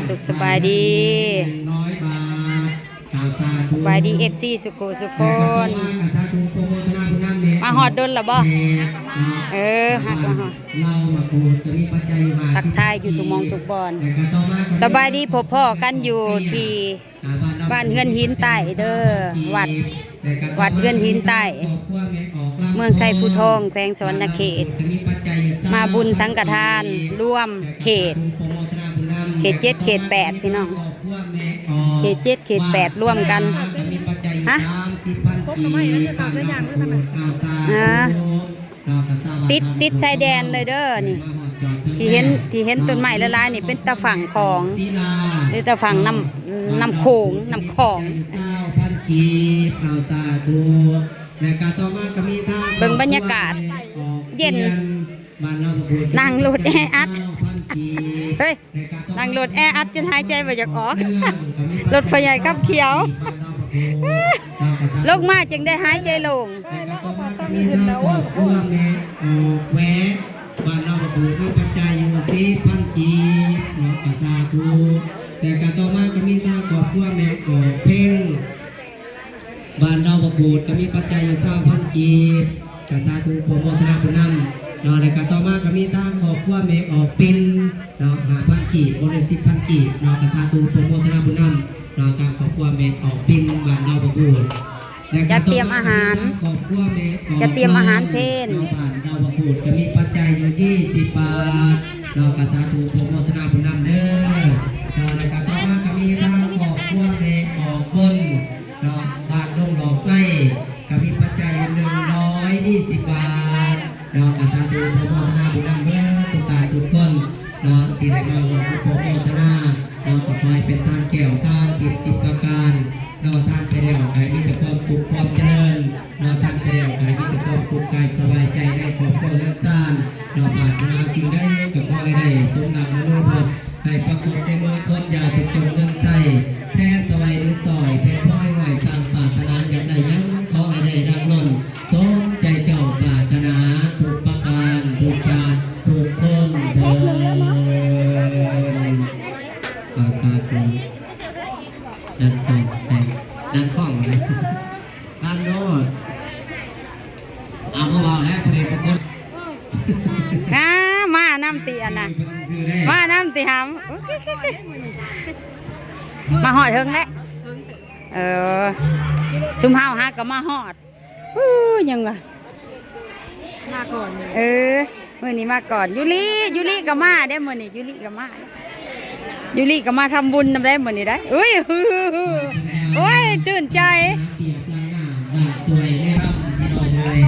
สุขสบายดีสบายดีFCสุโขสุคน มาหอดดนหรอบ่หักมาหอดทักทายอยู่ทุกมองทุกบอนสบายดีพบพ่อกันอยู่ที่บ้านเฮือนหินใต้เด้อวัดเฮือนหินใต้เมืองไซภูทองแขวงสวรรณเขตมาบุญสังฆทานร่วมเขต7เขต8พี่น้องเขต7เขต8ร่วมกันฮะติดชายแดนเลยเด้อนี่ที่เห็นต้นไม้ละลายนี่เป็นตะฝั่งของหรือตะฝั่งน้ำโขงน้ำคลองเบิ่งบรรยากาศเย็นนั่งรถแออัดเฮ้ยนั่งรถแออัดจนหายใจไม่อยากออกรถไฟใหญ่ขับเขียวลงมาจึงได้หายใจลงบ้านเราบูมีปัจจัยอยู่4,000 กีบเนาะกสาธุแต่การต่อมาก็มีทางครอบครัวแม่กอเพ่งบ้านเราบูก็มีปัจจัยอยู่3,000 กีบกสาธุโปรโมทนาบุญนำเนาะในการต่อมาก็มีทางครอบครัวแม่ออกปินเนาะ5,000 กีบบริสุทธิ์10,000 กีบเนาะกสาธุโปรโมทนาบุญนำเนาะการครอบครัวแม่ออกปินบ้านเราบูจะเตรียมอาหารจะเตรียมอาหารเพนเราบพูดจะมีปัจจัยอยู่20 บาทเรากษาธุโภชนาบุญนำเด้อเราในการต่อมาก็มีทางขอบครัวเมฆขอบคนเราบาทลงดอกไม้ก็มีปัจจัย120 บาทเรากษาธุโภชนาบุญนำเด้อทุกตายทุกคนเราที่ได้มาบอกโภชนาเราต่อไปเป็นทางแก้วทางกิจ10 ประการเราท่านไปเดียวใครมีแต่ความสุขความเจริญเราท่านไปเดียวใครมีแต่ความสุขกายสบายใจได้ขอบคุณและสร้างเราปรารถนาสิ่งใดกับพ่อได้สมดังอนุภาพให้ปรากฏในเมืองคนยาถูกจงเงินใส่แพ้สบายหรือสอยแพ้พ่อยไหวสร้างปรารถนาอย่างใดยังขอให้ได้ดังล้นสมใจเจ้าปรารถนาถูกประการถูกการถูกคนเดินอาสาธุนั่นเป็นนั่นข้องเลยนั่นโน้ตเอาเบาๆแล้วเพลงประกบมาน้ำตีอันน่ะมาน้ำตีหำมาหอดเทิงแล้วชุมเฮาฮะก็มาหอดยังไงมาก่อนมื่อนี้มาก่อนยูริก็มาได้มื่อนี้ยูริก็มาทำบุญทำได้มื่อนี้ได้โอ้ยชื่นใจสวยเลยครับพี่น้องเลย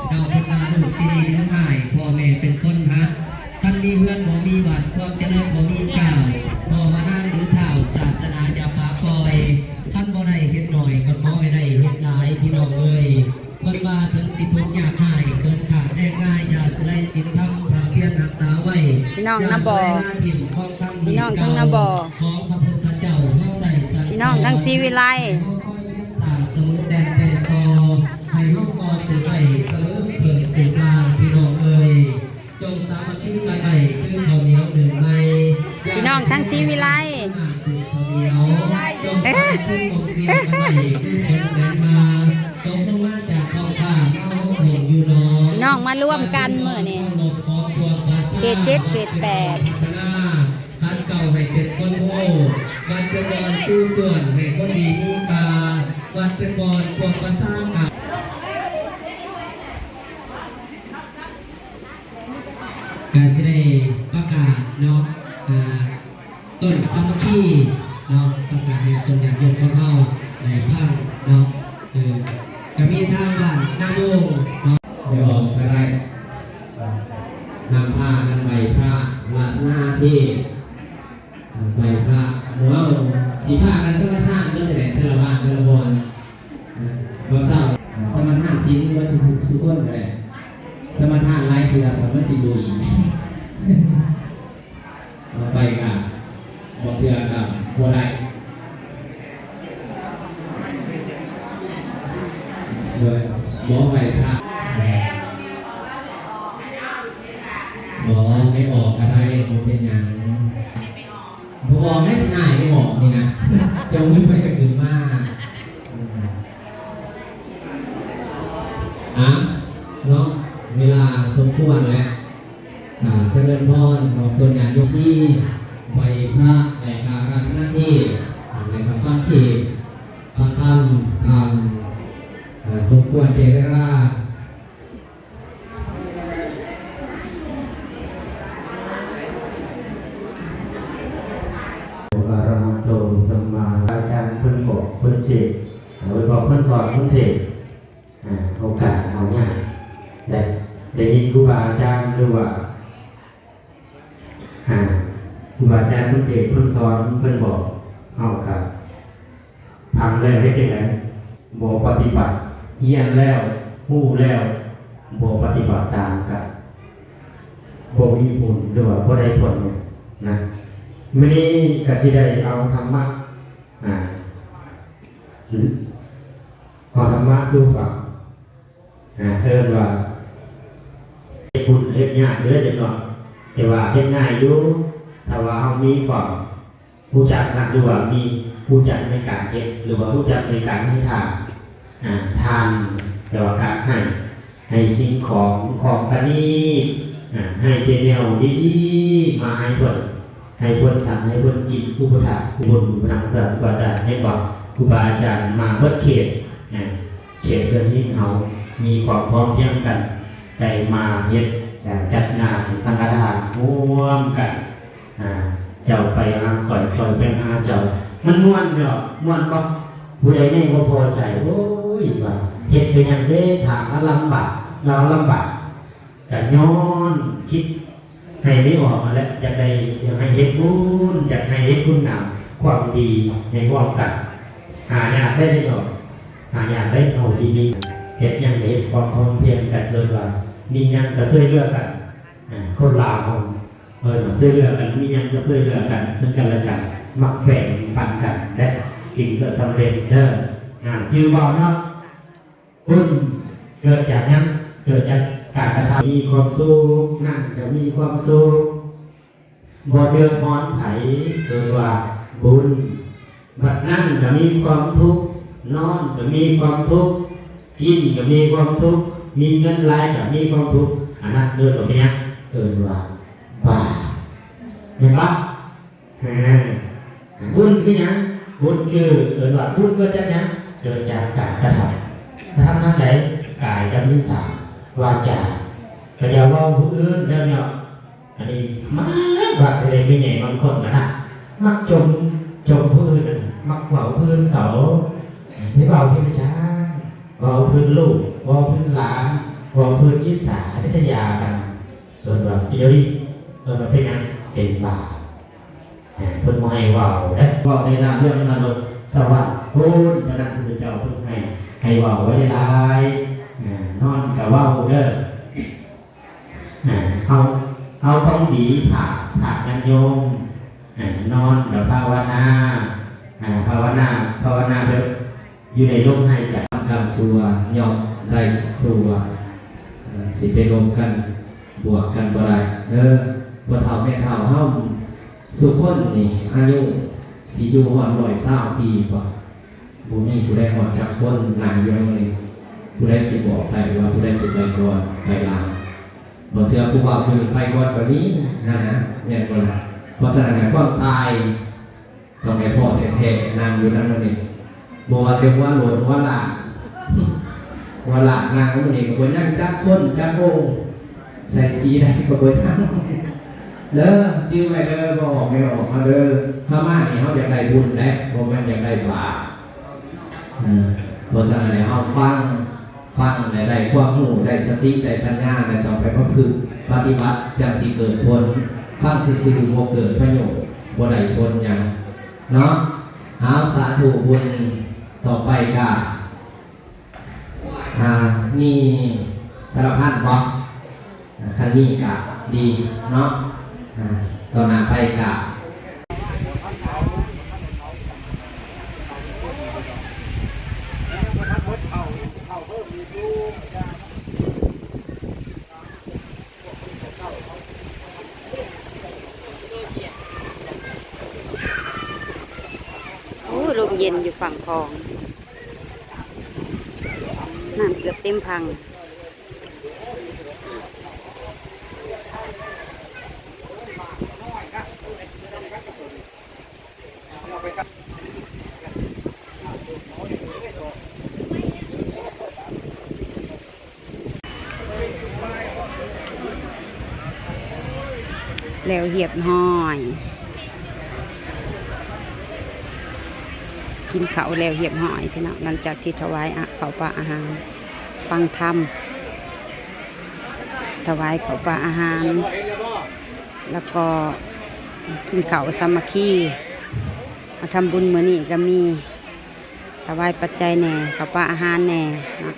เราเป็นนาลูกซีดีทั้งหลายพ่อแม่เป็นคนฮักท่านมีเพื่อนบ่มีบัตรความเจริญบ่มีกล่าวพ่อมานั่งหรือข่าวศาสนาอย่าปาปล่อยท่านบ่ได้เฮ็ดหน่อยก็ขอให้ได้เฮ็ดหลายพี่น้องเลยเพิ่นว่าถึงสิทุกข์ยากง่ายเกินขาดได้ง่ายอย่าสลายศีลธรรมพาเพียรรักษาไว้พี่น้องน้าบ่อพี่น้องทั้งน้าบ่อของพระพุทธเจ้าเฮาได้พี่น้องทั้งศรีวิไลสมุทรแดนเปโซให้ห้องกอสืบไปเสริมเพิ่มสืบมาพี่น้องเอ่ยจงสามัคคีกันไปคือข้าวเหนียวหนึ่งใบพี่น้องทั้งศรีวิไลพี่น้องมาร่วมกันเมื่อนี่เขต7เขต8ท่านเก่าให้เป็นคนโง่วันเป็นบอลสู้ส่วนให้คนดีมีตาวันเป็นบอลพวกมาสร้างการแสดงประกาศเนาะต้นสามัคคีเนาะประกาศให้คนอยากยกเข้าเข้าในภาคเนาะจะมีทางบ้านหน้าโมงเนาะจะออกอะไรนำผ้านำใบพระวัดหน้าที่ใบพระหัวสีผ้ากันสักท่าเรื่องไหนเทระบาลเทระบอลก็เศร้าสมถะสิ้นว่าสุขสุขคนเลยสมถะลายคือผมว่าสิดูอีกไปกับบอกเถื่อกับหัวไหล่โดยบอกใบพระบอกไม่ออกอะไรผมเป็นอย่าง บอกได้สินายไม่บอกนี่นะจะวิ่งไปจากอื่นมากเนาะเวลาสมควรแล้วเจริญพรของตัวอย่างยกที่ไปพระแต่การรัตนที่ในพระฟังที่พระธรรมสมควรเจริญราบารมโตสัมมาอาจารย์เพิ่นบอกเพิ่นเจ็บเพิ่นบอกเพิ่นสอนเพิ่นเทศโอกาสเอาง่ายได้ยินครูบาอาจารย์หรือว่าครูบาอาจารย์เพิ่นเทศเพิ่นสอนเพิ่นบอกเอาครับทำแล้วได้จังได๋บ่ปฏิบัติเฮียนแล้วฮู้แล้วบ่ปฏิบัติตามกันบ่มีผลหรือว่าบ่ได้ผลนะมื้อนี้ก็สิได้เอาธรรมะเอาธรรมะสู่ฟังเอิ้นว่าเฮ็ดบุญเฮ็ดยากเด้อจังเนาะแต่ว่าเฮ็ดง่ายอยู่ถ้าว่าเฮามีความรู้จักนะหรือว่ามีรู้จักในการเฮ็ดหรือว่ารู้จักในการให้ทานทานแต่ว่าการให้สิ่งของประณีตให้เป็นแนวดีๆมาให้เพิ่นสั่งให้เพิ่นกินอุปถากบุญอุปถัมภ์ครูบาอาจารย์ให้บอกครูบาอาจารย์มาเบิดเขตเพื่อนที่เฮามีความพร้อมเพรียงกันได้มาเฮ็ดจัดงานสังฆทานร่วมกันเจ้าไปหาข่อยไปหาเจ้ามันม่วนเนาะม่วนบ่ผู้ใดนี่บ่พอใจโอ้ยว่าเฮ็ดเป็นหยังเด้ถามว่าลำบากเราลำบากก็ย้อนคิดให้ไม่ออกมาแล้วอยากให้เฮ็ดบุญอยากให้เฮ็ดคุณงามความดีในความกันหาอยากได้ดอกหาอยากได้เอาสิมีเฮ็ดหยังเฮ็ดความพร้อมเพรียงกันเลยว่ามีหยังก็ช่วยเหลือกันคนลาวช่วยเหลือกันมีหยังก็ช่วยเหลือกันซึ่งกันและกันมักแบ่งปันกันและกินสำเร็จเด้อชื่อบอกเนาะบุญเกิดจากหยังเกิดจากการกระทำมีความสุขนั่งจะมีความสุขบ่เดือดร้อนไผเกิดว่าบุญบัดนั่งจะมีความทุกข์นอนจะมีความทุกข์กินจะมีความทุกข์มีเงินรายจะมีความทุกข์อันนั้นเกิดแบบนี้เกิดว่าบาปเห็นปะบุญคือหยังบุญคือว่าบุญเกิดจากหยังเกิดจากการกระทำนั่นไหนกายกับนิสัยวาจาก็อย่าว่าผู้อื่นแล้วเนี่ยอันนี้มักว่าอะไรไม่ใหญ่บางคนนะมักจมผู้อื่นมักเผาผู้อื่นเขาไม่เบาพี่ไม่ช้าเบาพื้นลูกเบาพื้นหลานเบาพื้นอิสาทิษยากันส่วนแบบเดียวดิมันเป็นยังเป็นบาปเพิ่นมาให้ว่าวได้ว่าวในนามเรื่องนรกสวรรค์พูดพระนักพุทธเจ้าเพิ่นให้ว่าวไว้ได้หลายนอนกับว่าวเด้อเอาต้องดีผักยันโยมนอนกับภาวนาภาวนาเด้ออยู่ในลมหายใจกำสัวยอมไรสัวสิไปรวมกันบวกกันบ่ได้บ่เฒ่าแม่เฒ่าเฮาสุคนนี่อายุสิอยู่ฮอด120 ปีบ่มีผู้ใดฮอดจักคนนางอยู่นี่ผู้ใดสิบอกได้ว่าผู้ใดสิไปก่อนไปหลังบ่เทื่อผู้ว่าผู้ไปก่อนก็มีนั่นนะแม่นบ่ล่ะเพราะฉะนั้นความตายต้องให้พ่อแท้ๆนั่งอยู่นั่นนี่บ่ว่าแต่ว่าหลวนว่าหลานนางมื้อนี้ก็บ่ยังจักคนจักโงใส่สีได้ก็บ่ทันเด้อจื้อไว้เด้อบ่ออกไม่ออกมาเด้อถ้ามานี่เฮาอยากได้บุญแหละบ่แม่นอยากได้บาปเพราะฉะนั้นเฮาฟังได้ความรู้ได้สติได้ปัญญาได้ต่อไปประพฤติปฏิบัติจังสิเกิดผลฟังซื่อๆบ่เกิดประโยชน์บ่ได้ผลหยังเนาะเอาสาธุบุญต่อไปก็มีสารพัดบ่คันนี้ก็ดีเนาะตอนหน้าไปก็ ลมเย็นอยู่ฝั่งคลองน้ำเกือบเต็มพังแล้วเหียบห้อย กินเขาวแล้วเหียบห้อยพี่น้องหลังจากที่ถวายเขาวปลาอาหารฟังธรรมถวายเขาวปลาอาหาร แล้วก็กินเขาวสามัคคีมาทำบุญมื้อนี้ก็มีถวายปัจจัยแหน่เขาวปลาอาหารแหน่นะ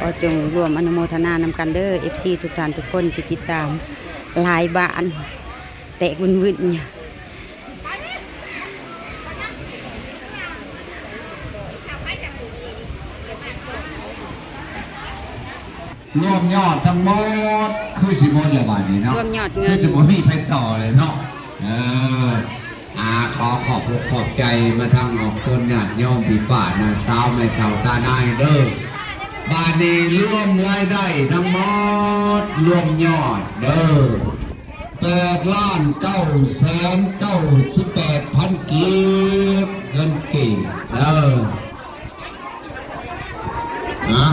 ก็จงร่วมอนุโมทนานำกันเด้อ FC ทุกท่านทุกคนที่ติดตามหลายบ้านแตกวุ่นๆเนี่ยรวมยอดทั้งหมดคือสิบหมดเลยบาทนี้เนาะ รวมยอดเงิน คือสิบหมดมีไปต่อเลยเนาะขอขอบใจมาทางออกต้นญาติโยมปีป่านะสาวแม่เฒ่าตาหน้ายเด้อบาทนี้รวมรายได้ทั้งหมดรวมยอดเด้อ8,998,000 กีบเงินกีบเด้อนะ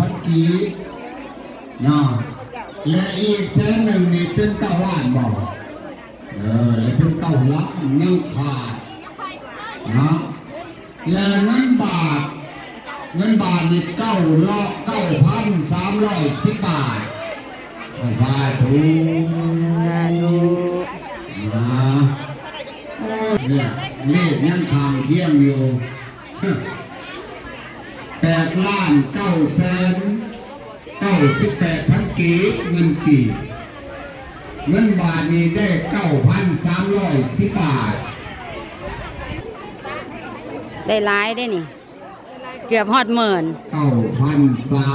พันกีเนาะและอีก100,000นี่เป็น9 ล้านบอกและเป็น9 ล้านยังขาดเนาะและเงินบาทนี่9,310 บาทสาธุ สาธุ นะเนี่ยเลขยังทางเที่ยงอยู่8,998,000 กีบเงินกีบเงินบาทนี้ได้9,310 บาท ได้หลายได้นี่ เกือบฮอดหมื่น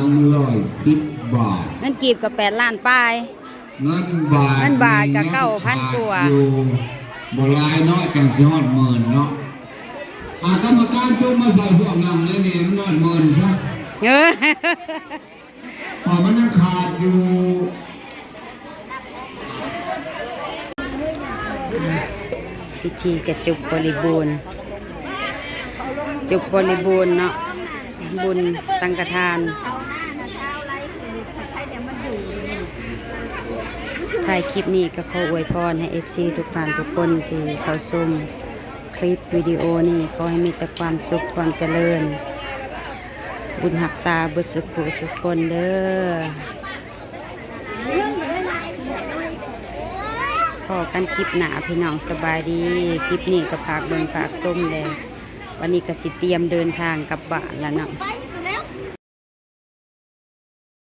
9,310 บาท เงินกีบกับ8 ล้านป้าย เงินบาท เงินบาทก็9,000 กว่า อยู่บ่หลายเนาะจังสิฮอดหมื่นเนาะกรรมการจงมาใส่พวกนั้นเลยนี่มันฮอดหมื่นซะ เออ มันยังขาดอยู่ พิธีกระจุกบริบูรณ์จุกบริบูรณ์เนาะบุญสังฆทานถ่ายคลิปนี้ก็ขออวยพรให้ FC ทุกท่านทุกคนที่เข้าชมคลิปวิดีโอนี้ขอให้มีแต่ความสุขความเจริญบุญหักษาบุญสุขสุขคนเด้อพอกันคลิปหนาพี่น้องสบายดีคลิปนี้ก็ฝากเบิ่งฝากส้มเลยวันนี้ก็สิเตรียมเดินทางกลับบ้านแล้วเนาะ